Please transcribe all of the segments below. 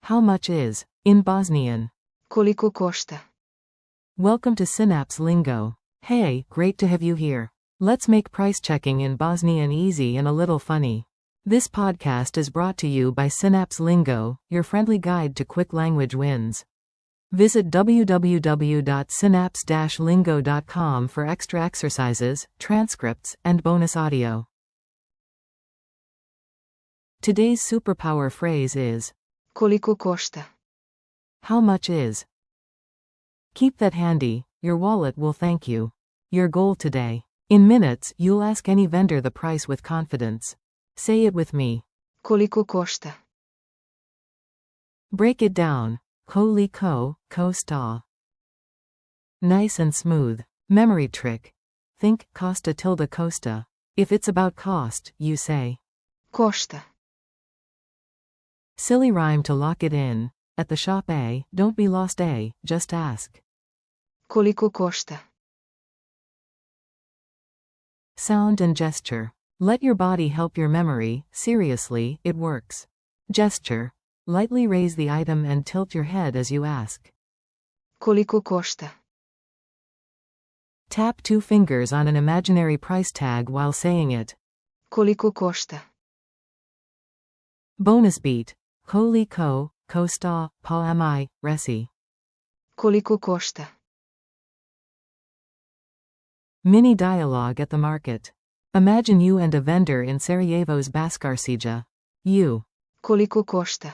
How much is, in Bosnian? Koliko košta? Welcome to Synapse Lingo. Hey, great to have you here. Let's make price checking in Bosnian easy and a little funny. This podcast is brought to you by Synapse Lingo, your friendly guide to quick language wins. Visit www.synapse-lingo.com for extra exercises, transcripts, and bonus audio. Today's superpower phrase is, Koliko košta? how much is? Keep that handy, your wallet will thank you. Your goal today. In minutes, you'll ask any vendor the price with confidence. Say it with me. Koliko košta? Break it down. Koliko, košta. Nice and smooth. Memory trick. Think costa tilde costa. If it's about cost, you say Košta. silly rhyme to lock it in. At the shop A, don't be lost A, just ask. Koliko košta? Sound and gesture. Let your body help your memory, seriously, it works. Gesture. Lightly raise the item and tilt your head as you ask. Koliko košta? Tap two fingers on an imaginary price tag while saying it. Koliko košta? Bonus beat. Koliko, košta, pa mi, reci. Koliko košta? Mini dialogue at the market. Imagine you and a vendor in Sarajevo's Baskarcija. You. Koliko košta?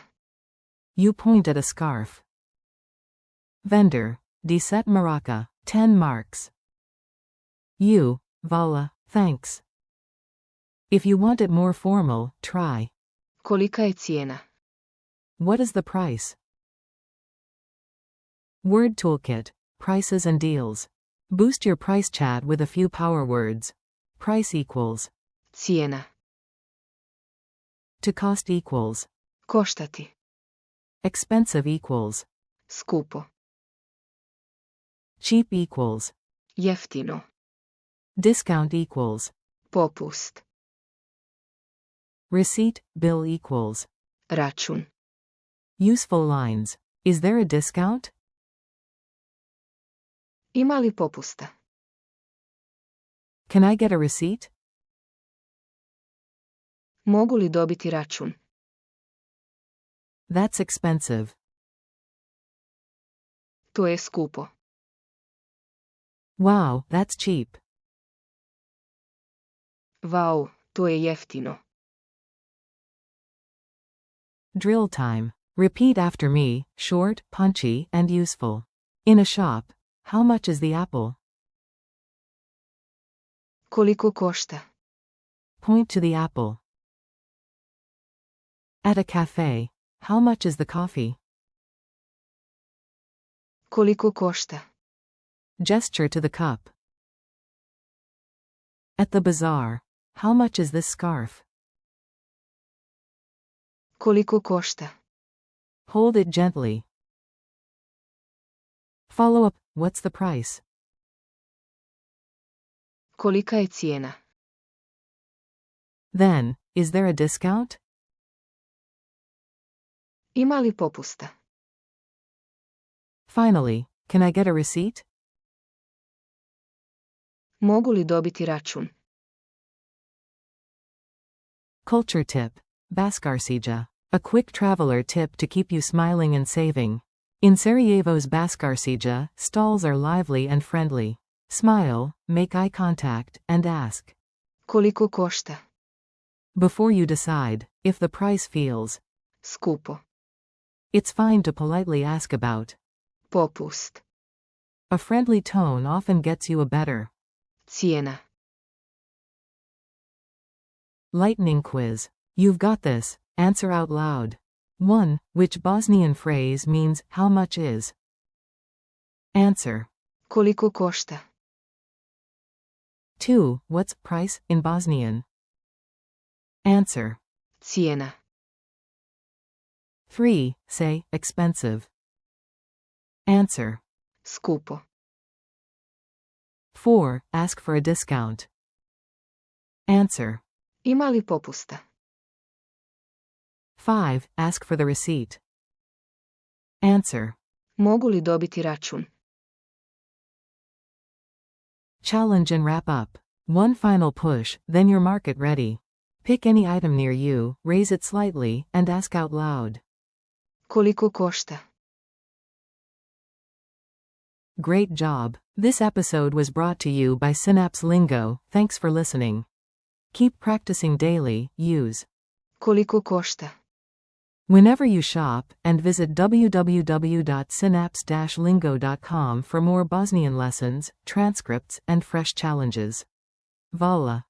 You point at a scarf. Vendor. 10 maraka, 10 marks. You. Vala, thanks. If you want it more formal, try. Kolika je cijena? What is the price? Word toolkit. Prices and deals. Boost your price chat with a few power words. Price equals. Cijena. To cost equals. Koštati. Expensive equals. Skupo. Cheap equals. Jeftino. Discount equals. Popust. Receipt, bill equals. Račun. Useful lines. Is there a discount? Ima li popusta? Can I get a receipt? Mogu li dobiti račun? That's expensive. To je skupo. Wow, that's cheap. Vau, to je jeftino. Drill time. Repeat after me, short, punchy, and useful. In a shop. How much is the apple? Koliko košta? Point to the apple. At a cafe. How much is the coffee? Koliko košta? Gesture to the cup. At the bazaar. How much is this scarf? Koliko košta? Hold it gently. Follow up. What's the price? Kolika je cijena? Then, is there a discount? Ima li popusta? Finally, can I get a receipt? Mogu li dobiti račun? Culture tip. Baskarcija. A quick traveler tip to keep you smiling and saving. In Sarajevo's Baskarcija, stalls are lively and friendly. Smile, make eye contact, and ask. Koliko košta? Before you decide, if the price feels Skupo. it's fine to politely ask about. Popust. A friendly tone often gets you a better. Cijena. Lightning quiz. You've got this. Answer out loud. 1. Which Bosnian phrase means, how much is? Answer. Koliko košta? 2. What's price in Bosnian? Answer. Cijena. 3. Say, expensive. Answer. Skupo. 4. Ask for a discount. Answer. Ima li popusta? 5. Ask for the receipt. Answer. Mogu li dobiti račun? Challenge and wrap up. One final push, then you're market ready. Pick any item near you, raise it slightly, and ask out loud. Koliko košta? Great job. This episode was brought to you by Synapse Lingo. Thanks for listening. Keep practicing daily. Use Koliko košta? whenever you shop, and visit www.synapse-lingo.com for more Bosnian lessons, transcripts, and fresh challenges. Vala.